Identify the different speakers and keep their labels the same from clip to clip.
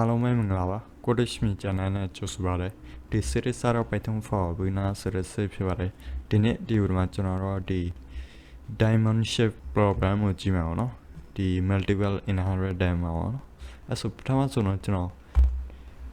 Speaker 1: အားလုံးပဲမင်္ဂလာပါကိုဒစ်မီချန်နယ်နဲ့ကြိုဆိုပါရစေဒီ series ကတော့ Python 4 beginner series ဖြစ်ပါတယ်ဒီနေ့ဒီဗီဒီယိုမှာကျွန်တော်တို့ဒီ diamond shape program ကိုကြည့်မယ်ပေါ့နော်ဒီ multiple inherent diamond ပေါ့နော်အဲ့ဆိုပထမဆုံးတော့ကျွန်တော်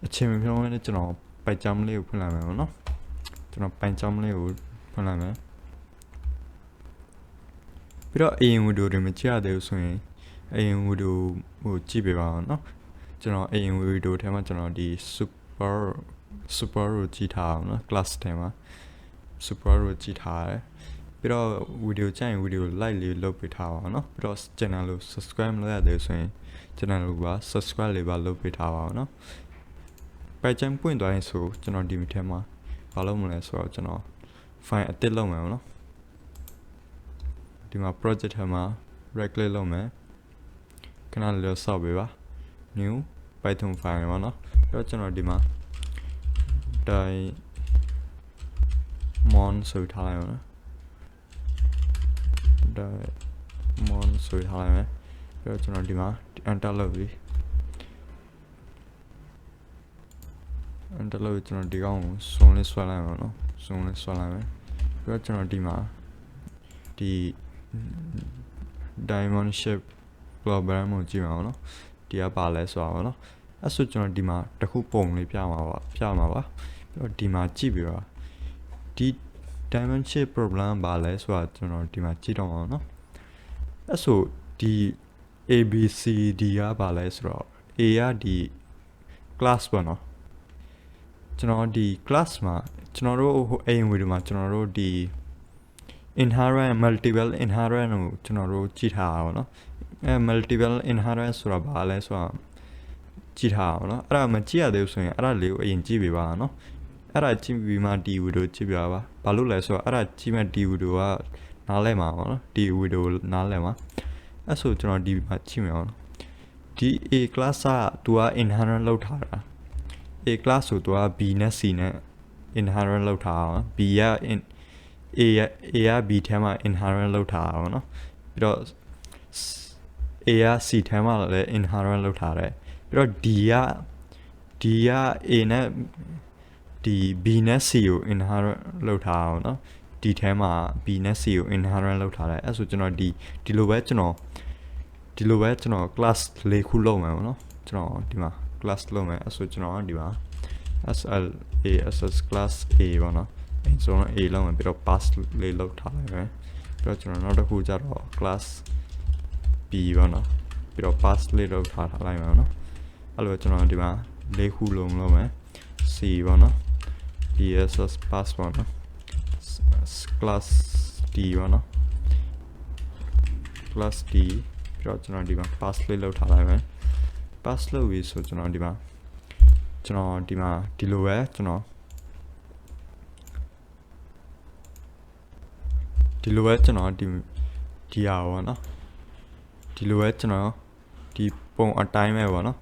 Speaker 1: အချိန်မပြောင်းလဲကျွန်တော်ပိုက်ကြမ်းလေးကိုဖွင့်လိုက်မယ်ပေါ့နော်ကျွန်တော်ပိုက်ကြမ်းလေးကိုဖွင့်လိုက်မယ်ပြီးတော့အရင်ဗီဒီယိုတွေမကြည့်ရသေးဘူးဆိုရင်အရင်ဗီဒီယိုကိုကြည့်ပေးပါအောင်နော်ကျွန်တော်အရင်ဗီဒီယိုထဲမှာကျွန်တော်ဒီ super ကိုကြည့်ထားအောင်နော် class ထဲမှာ super ကိုကြည့်ထားတယ်ပြီးတော့ဗီဒီယိုကြိုင်ဗီဒီယို like လေးလုပ်ပေးထားပါအောင်နော်ပြီးတော့ channel ကို subscribe မလုပ်ရသေးဆိုရင် channel ကိုပါ subscribe လေးပါလုပ်ပေးထားပါအောင်နော်ပိုက်ချမ်းပွင့်သွားရင်ဆိုကျွန်တော်ဒီထဲမှာဘာလုပ်မလဲဆိုတော့ကျွန်တော် file အသစ်လုပ်မယ်ပေါ့နော်ဒီမှာ project ထဲမှာ right click လုပ်မယ်ခဏလေးဆောက်ပေးပါ new python file ပေါ့နော်ပြီးတော့ကျွန်တော်ဒီမှာ diamond ဆိုထားလိုက်ပါနော် diamond ဆိုထားလိုက်မယ်ပြီးတော့ကျွန်တော်ဒီမှာ enter လုပ်ပြီ enter လုပ်ကျွန်တော်ဒီကောင်ကိုစုံလေးဆွဲလိုက်ပါနော်စုံလေးဆွဲလိုက်မယ်ပြီးတော့ကျွန်တော်ဒီမှာဒီ diamond shape program ကိုကြည့်ပါဦးနော်ဒီကပါလဲဆိုတော့နော်အဲ့ဆိုကျွန်တော်ဒီမှာတစ်ခုပုံလေးပြမှာပါပြီးတော့ဒီမှာကြည့်ပြီးတော့ဒီ diamond shape program ပါလဲဆိုတော့ကျွန်တော်ဒီမှာကြည့်တော့အောင်နော်အဲ့ဆိုဒီ ABCD ကပါလဲဆိုတော့ A ကဒီ class ပေါ့နော်ကျွန်တော်ဒီ class မှာကျွန်တော်တို့အရင်ဗီဒီယိုမှာကျွန်တော်တို့ဒီ inherent multiple inherent ကိုကျွန်တော်တို့ကြည့်ထားတာပေါ့နော်multiple inherent ဆိုတာဘာလဲဆိုတော့ကြည့်ထားအောင်နော်အဲ့ဒါမကြည့်ရသေးဘူးဆိုရင်အဲ့ဒါလေးကိုအရင်ကြည့်ပေးပါနော်အဲ့ဒါကြည့်ပြီးမှဒီဗီဒီယိုကြည့်ပြပါဘာလို့လဲဆိုတော့အဲ့ဒါကြည့်မှဒီဗီဒီယိုကနားလည်မှာပေါ့နော်ဒီဗီဒီယိုနားလည်မှာအဲ့ဆိုကျွန်တော်ဒီမှာကြည့်မယ်ပေါ့နော်ဒီ A class ကသူက inherent လောက်ထားတာ A class ဆိုသူက B နဲ့ C နဲ့ inherent လောက်ထားအောင် B က A က B ထဲမှာ inherent လောက်ထားအောင်နော်ပြီးတော့A က C ထဲမှာလည်း inherent လောက်ထားတယ်ပြီးတော့ D က A နဲ့ဒီ B နဲ့ C ကို inherent လောက်ထားအောင်နော်ဒီထဲမှာ B နဲ့ C ကို inherent လောက်ထားတယ်အဲ့ဆိုကျွန်တော်ဒီလိုပဲကျွန်တော် class လေးခုလုပ်မယ်ပေါ့နော်ကျွန်တော်ဒီမှာ class လုပ်မယ်အဲ့ဆိုကျွန်တော်ဒီမှာ ss class A ပေါ့နော်အဲ့ဆိုတော့ A လောက်မယ်ပြီးတော့ pass လေးလောက်ထားလိုက်မယ်ပြီးတော့ကျွန်တော်နောက်တစ်ခုကျတော့ class B ပေါ့နော်ပြီးတော့ pass လေးလောက်ထားလိုက်မယ်နော်အဲ့လိုကျွန်တော်ဒီမှာ၄ခုလုံးလုပ်မယ် C ပေါ့နော် ss pass ပေါ့နော် class D ပေါ့နော် class D ပြီးတော့ကျွန်တော်ဒီမှာ pass လေးလောက်ထားလိုက်မယ် pass လုပ်ပြီးဆိုကျွန်တော်ဒီမှာဒီလိုပဲကျွန်တော်ဒီလိုပဲကျွန်တော်ဒီရပါနော်ဒီလိုပဲကျွန်တော်ဒီပုံအတိုင်းပဲပေါ့နော်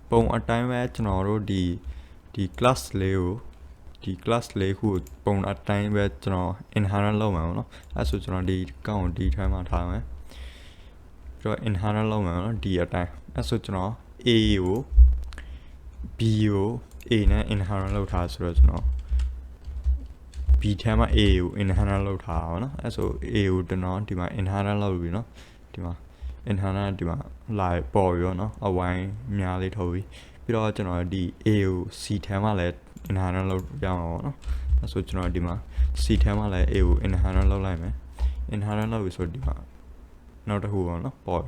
Speaker 1: ပုံအတိုင်းပဲကျွန်တော်တို့ဒီ class လေးကိုဒီ class လေးခုပုံအတိုင်းပဲကျွန်တော် inherent လုပ်မှာပေါ့နော်အဲဆိုကျွန်တော်ဒီကောင်ကိုဒီထဲမှာထားမယ်ပြီးတော့ inherent လုပ်မှာပေါ့နော်ဒီအတိုင်းအဲဆိုကျွန်တော် A ကို B ကို A နဲ့ inherent လုပ်ထားဆိုတော့ကျွန်တော် B ထဲမှာ A ကို inherent လုပ်ထားပါတော့အဲ့ဆို A ကိုကျွန်တော်ဒီမှာ inherent လုပ်ပြီเนาะဒီမှာ inherent ဒီမှာလာပေါ်ပြီเนาะအဝိုင်းများလေးထုတ်ပြီးပြီးတော့ကျွန်တော်ဒီ A ကို C ထဲမှာလည်း inherent လုပ်ရအောင်ပေါ့เนาะအဲ့ဆိုကျွန်တော်ဒီမှာ C ထဲမှာလည်း A ကို inherent လုပ်လိုက်မယ် inherent လုပ်ပြီဆိုဒီမှာနောက်တစ်ခုပေါ့เนาะပေါ်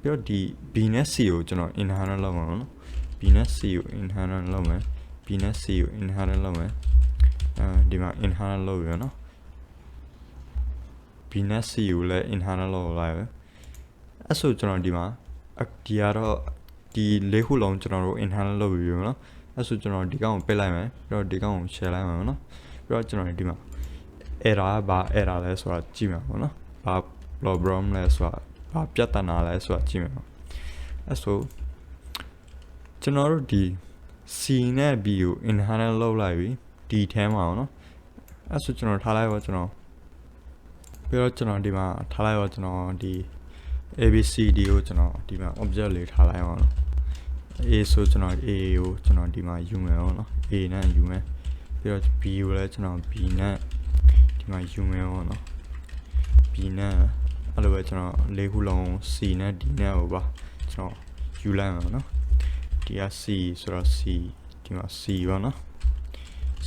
Speaker 1: ပြီးတော့ဒီ B နဲ့ C ကိုကျွန်တော် inherent လုပ်မှာပေါ့เนาะ B နဲ့ C ကို inherent လုပ်မယ် B နဲ့ C ကို inherent လုပ်မယ်ဒီမှာ inherent လုပ်ရနော် B နဲ့ C ကိုလည်း inherent လုပ်လိုက်ပဲအဲ့ဆိုကျွန်တော်ဒီမှာဒီကတော့ဒီ၄ခုလုံးကျွန်တော်တို့ inherent လုပ်ပြီးပြီနော်အဲ့ဆိုကျွန်တော်ဒီကောင်ကိုပိတ်လိုက်မယ်ပြီးတော့ဒီကောင်ကို share လိုက်မယ်နော်ပြီးတော့ကျွန်တော်ဒီမှာ error ဘာ error လဲဆိုတာကြည့်မှာပေါ့နော်ဘာ problem လဲဆိုတာဘာပြဿနာလဲဆိုတာကြည့်မှာအဲ့ဆိုကျွန်တော်တို့ဒီ C နဲ့ B ကို inherent လုပ်လိုက်ပြီဒီထဲမှာပေါ့နော်အဲ့ဆိုကျွန်တော်ထားလိုက်ပါကျွန်တော်ပြီးတော့ကျွန်တော်ဒီမှာထားလိုက်ပါကျွန်တော်ဒီ ABCD ကိုကျွန်တော်ဒီမှာ object လေးထားလိုက်ပါတော့ A ဆိုကျွန်တော် A ကိုကျွန်တော်ဒီမှာယူမယ်ပေါ့နော် A နဲ့ယူမယ်ပြီးတော့ B ကိုလည်းကျွန်တော် B နဲ့ဒီမှာယူမယ်ပေါ့နော် B နဲ့အဲ့လိုပဲကျွန်တော်၄ခုလုံး C နဲ့ D နဲ့ဟိုပါကျွန်တော်ယူလိုက်မှာပေါ့နော်ဒီက C ဆိုတော့ C ဒီမှာ C ပေါ့နော်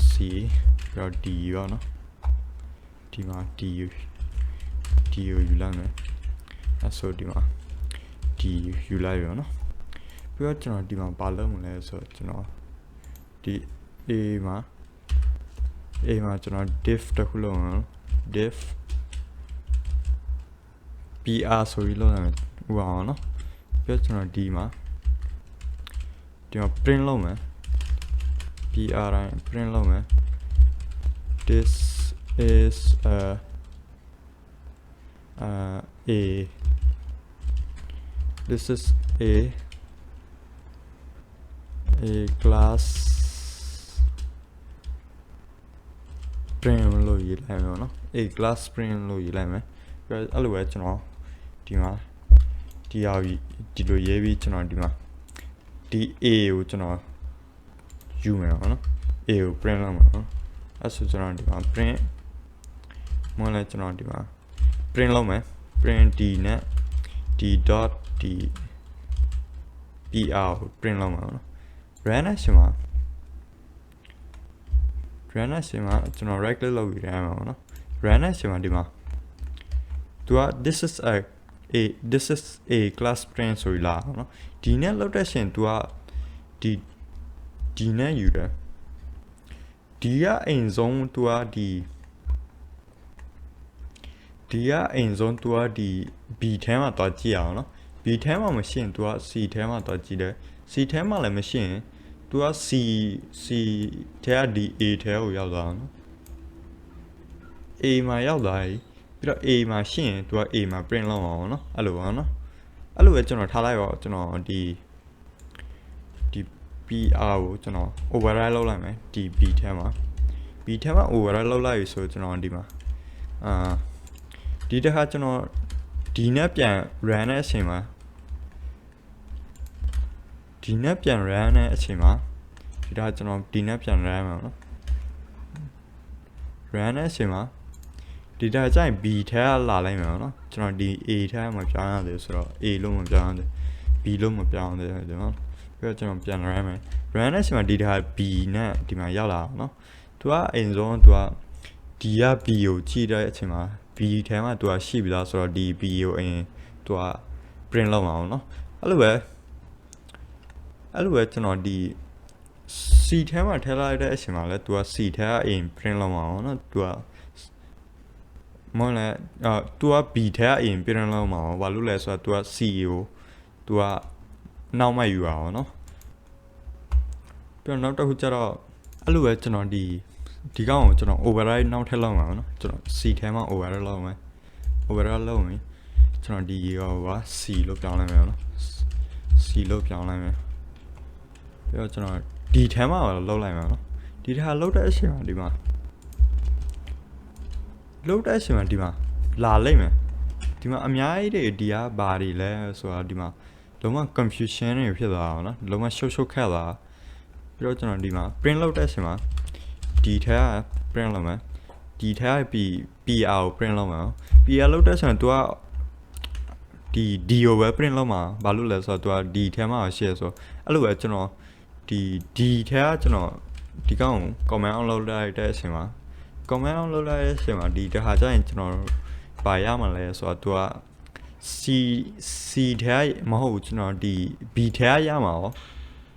Speaker 1: C ပြီးတော့ D ပေါ့နော်ဒီမှာ D ကိုယူလိုက်မယ်အဲ့ဆိုဒီမှာ D ယူလိုက်ရောနော်ပြီးတော့ကျွန်တော်ဒီမှာဘာလုပ်မလဲဆိုတော့ကျွန်တော်ဒီ A မှာကျွန်တော် diff တစ်ခုလုပ်အောင် diff PR ဆိုပြီးလုပ်လိုက်မယ်ဥပအောင်နော်ပြီးတော့ကျွန်တော်ဒီမှာ print လုပ်မယ် PR တိုင်း print လုပ်မယ် this is a this is a class print လို့ရေးလိုက်မယ်နော် a class print လို့ရေးလိုက်မယ်ပြီးတော့အဲ့လိုပဲကျွန်တော်ဒီမှာဒီဟာဒီလိုရေးပြီးကျွန်တော်ဒီမှာဒီ a ကိုကျွန်တော်ယူမယ်နော် a ကို print လုပ်မယ်နော်အဲ့ဆိုကျွန်တော်ဒီမှာ print မဟုတ်လဲကျွန်တော်ဒီမှာ print လုပ်မယ် print d နဲ့ d dot d pr ကို print လုပ်မှာနော် run နဲ့ရှင်မှာကျွန်တော် right click လုပ်ပြီးရမ်းမှာပေါ့နော် run နဲ့ရှင်မှာဒီမှာသူက this is a class print ဆိုလာနော်ဒီနဲ့လောက်တဲ့ရှင်သူကဒီနဲ့ယူတယ်ဒီကအိမ်ဆုံးသူကဒီကအိမ်ဆုံးသူကဒီ B ထဲမှာတွားကြည့်အောင်နော် B ထဲမှာမရှင်းသူက C ထဲမှာတွားကြည့်တယ် C ထဲမှာလည်းမရှင်းသူက C ထဲကဒီ A ထဲကိုရောက်သွားအောင်နော် A မှာရောက်သွားပြီပြီးတော့ A မှာရှင်းသူက A မှာ print လုပ်အောင်နော်အဲ့လိုပါနော်အဲ့လိုပဲကျွန်တော်ထားလိုက်တော့ကျွန်တော်ဒီ PR ကိုကျွန်တော် override လုပ်လိုက်မယ်ဒီ B ထဲမှာ override လုပ်လိုက်ပြီဆိုကျွန်တော်ဒီမှာဒီတစ်ခါကျွန်တော်ဒီနဲ့ပြန် run တဲ့အချိန်မှာဒီနဲ့ပြန် run တဲ့အချိန်မှာဒီဒါကျွန်တော်ဒီနဲ့ပြန် run မှာနော် run တဲ့အချိန်မှာဒီဒါကျရင် B ထဲကလာလိုက်မယ်နော်ကျွန်တော်ဒီ A ထဲမှာပြောင်းရတယ်ဆိုတော့ A လို့မပြောင်းရတယ် B လို့မပြောင်းရတယ်နော်ပြီးတော့ကျွန်တော်ပြန် run မယ် run တဲ့အချိန်မှာဒီဒါ B နဲ့ဒီမှာရောက်လာနော်သူကအရင်ဆုံးသူကဒီက B ကိုကြည့်တဲ့အချိန်မှာ B ထဲမှာသူကရှိပြီလားဆိုတော့ဒီ B ကိုအရင်သူက print လုပ်မှာပေါ့နော်အဲ့လိုပဲကျွန်တော်ဒီ C ထဲမှာထည့်လိုက်တဲ့အချိန်မှာလဲသူက C ထဲကအရင် print လုပ်မှာပေါ့နော်သူကမဟုတ်လဲသူက B ထဲကအရင် print လုပ်မှာပေါ့ဘာလို့လဲဆိုတော့သူက C ကိုသူကနောက်မှယူရအောင်နော်ပြီးတော့နောက်တစ်ခုကျတော့အဲ့လိုပဲကျွန်တော်ဒီကောင်ကိုကျွန်တော် override နောက်ထပ်လုပ်မှာပေါ့နော်ကျွန်တော် C ထဲမှာ override လုပ်မယ် override လုပ်ရင်ကျွန်တော်ဒီရောပါ C လို့ပြောင်းလိုက်မယ်နော် C လို့ပြောင်းလိုက်မယ်ပြီးတော့ကျွန်တော်ဒီထဲမှာလုပ်လိုက်မယ်နော်ဒီထဲလုပ်တဲ့အချိန်မှာဒီမှာလာလိုက်မယ်ဒီမှာအများကြီးတွေဒီကဘာတွေလဲဆိုတာဒီမှာလုံးဝ confusion တွေဖြစ်သွားအောင်နော်လုံးဝရှုပ်ခက်သွားပြီးတော့ကျွန်တော်ဒီမှာ print လုပ်တဲ့အချိန်မှာဒီထဲက print လုပ်မယ်ဒီထဲက PR ကို print လုပ်မယ် PR လုပ်တဲ့အချိန်သူကဒီ D ကိုပဲ print လုပ်မှာဘာလို့လဲဆိုတော့သူက D ထဲမှာရှိရဆိုအဲ့လိုပဲကျွန်တော်ဒီ D ထဲကကျွန်တော်ဒီကောင်ကို comment on လုပ်လိုက်တဲ့အချိန်မှာ comment on လုပ်လိုက်တဲ့အချိန်မှာဒီတစ်ခါကျရင်ကျွန်တော်ပါရမှာလဲဆိုတော့သူက C ထဲမဟုတ်ဘူးကျွန်တော်ဒီ B ထဲရမှာရော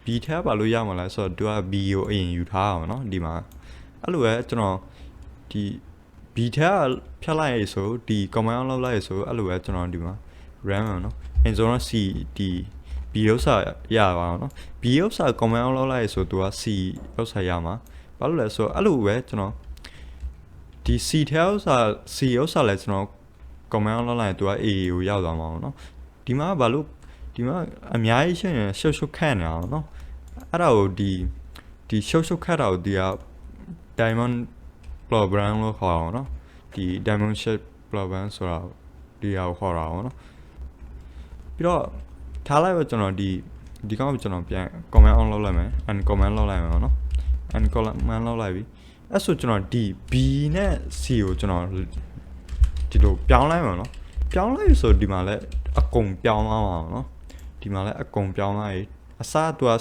Speaker 1: B ထဲဘာလို့ရမှာလဲဆိုတော့သူက B ကိုအရင်ယူထားအောင်နော်ဒီမှာအဲ့လိုပဲကျွန်တော်ဒီ B ထဲဖြတ်လိုက်ရဆိုဒီ comment on လုပ်လိုက်ရဆိုအဲ့လိုပဲကျွန်တော်ဒီမှာ run မှာနော်အရင်ဆုံးတော့ C ဒီ B ဥစ္စာရပါအောင်နော် B ဥစ္စာ comment on လုပ်လိုက်ရဆိုသူက C ဥစ္စာရမှာဘာလို့လဲဆိုတော့အဲ့လိုပဲကျွန်တော်ဒီ C ထဲဥစ္စာလဲကျွန်တော် comment on လုပ်လိုက်ရင်သူက A ကိုရောက်သွားမှာပေါ့နော်ဒီမှာဘာလို့ဒီမှာအများကြီးရှင်းရင်ရှုပ်ခက်နေအောင်နော်အဲ့ဒါကိုဒီရှုပ်ခက်တာကိုဒီက diamond program လို့ခေါ်အောင်နော်ဒီ diamond shape program ဆိုတာဒီဟာကိုခေါ်တာပေါ့နော်ပြီးတော့ထားလိုက်တော့ကျွန်တော်ဒီ ဒီကောင်ကျွန်တော်ပြန် comment on လုပ်လိုက်မယ် and comment လုပ်လိုက်မယ်ပေါ့နော် and comment လုပ်လိုက်ပြီအဲ့ဆိုကျွန်တော်ဒီ B နဲ့ C ကိုကျွန်တော်ဒီလိုပြောင်းလိုက်မှာနော်ပြောင်းလိုက်ဆိုဒီမှာလဲအကုန်ပြောင်းသွားမှာနော်ဒီမှာလဲအကုန်ပြောင်းလိုက်အစားသူက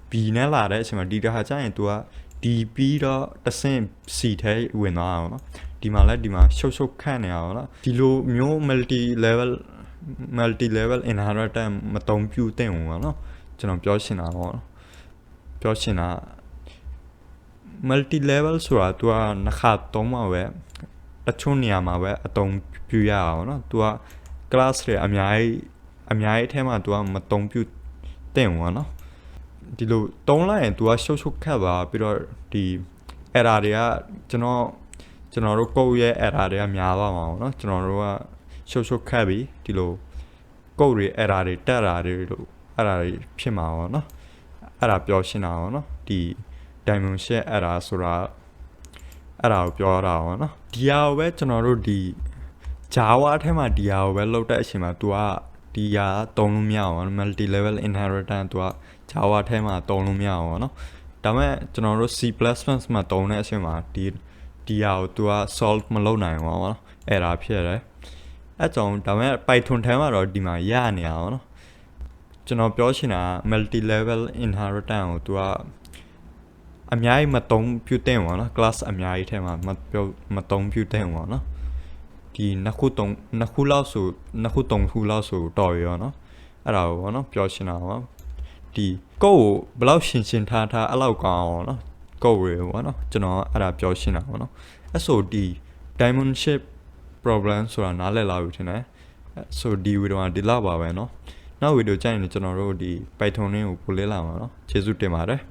Speaker 1: B နဲ့လာတဲ့အချိန်မှာဒီတစ်ခါကျရင်သူကဒီပြီးတော့တစ်ဆင့် C ထဲဝင်သွားအောင်နော်ဒီမှာလဲဒီမှာရှုပ်ခန့်နေအောင်နော်ဒီလိုမျိုး multi level inheritance မတုံးပြူတဲ့ဝင်ပါနော်ကျွန်တော်ပြောချင်တာပေါ့ပြောချင်တာ multi level ဆိုတာသူကနှစ်ခါသုံးမှာပဲတချို့နေရာမှာပဲအတုံးပြရအောင်နော်သူက class တွေအများကြီးအထဲမှာသူကမတုံးပြတဲ့ဝင်နော်ဒီလိုတုံးလိုက်ရင်သူကရှုပ်ခတ်ပါပြီးတော့ဒီ error တွေကကျွန်တော်တို့ code ရဲ့ error တွေကများသွားမှာပေါ့နော်ကျွန်တော်တို့ကရှုပ်ခတ်ပြီးဒီလို code တွေ error တွေတက်တာတွေလို့အဲ့ဒါတွေဖြစ်မှာပေါ့နော်အဲ့ဒါပြောရှင်းတာပေါ့နော်ဒီ dimension error ဆိုတာအဲ့ဒါကိုပြောတာပေါ့နော်ဒီဟာကိုပဲကျွန်တော်တို့ဒီ Java ထဲမှာဒီဟာကိုပဲလောက်တဲ့အချိန်မှာ तू ကဒီဟာတုံးလို့မရအောင် multi level inheritance तू က Java ထဲမှာတုံးလို့မရအောင်နော်ဒါပေမဲ့ကျွန်တော်တို့ C++ မှာတုံးတဲ့အချိန်မှာဒီဟာကို तू က solve မလုပ်နိုင်ဘူးပေါ့နော်error ဖြစ်တယ်အဲ့ကြောင့်ဒါပေမဲ့ Python ထဲမှာတော့ဒီမှာရနေအောင်နော်ကျွန်တော်ပြောချင်တာ multi level inheritance ကို तू ကအများကြီးမတုံးပြတဲ့ပေါ့နော် class အများကြီးထဲမှာမတုံးပြတဲ့ပေါ့နော်ဒီနှစ်ခုလောက်ဆိုသုံးခုလောက်ဆိုတော်ရောနော်အဲ့ဒါကိုပေါ့နော်ပြောချင်တာပေါ့ဒီကိုယ့်ကိုဘယ်လောက်ရှင်းထားအဲ့လောက်ကောင်းအောင်နော်ကိုယ့်ရေပေါ့နော်ကျွန်တော်အဲ့ဒါပြောရှင်းတာပေါ့နော်အဲ့ဆိုဒီ diamond shape problem ဆိုတာနားလည်လာပြီထင်တယ်ဆိုဒီဗီဒီယိုကဒီလောက်ပါပဲနော်နောက်ဗီဒီယိုကြိုင်ရင်ကျွန်တော်တို့ဒီ Python လေးကိုပို့လေးလာမှာနော်ကျေးဇူးတင်ပါတယ်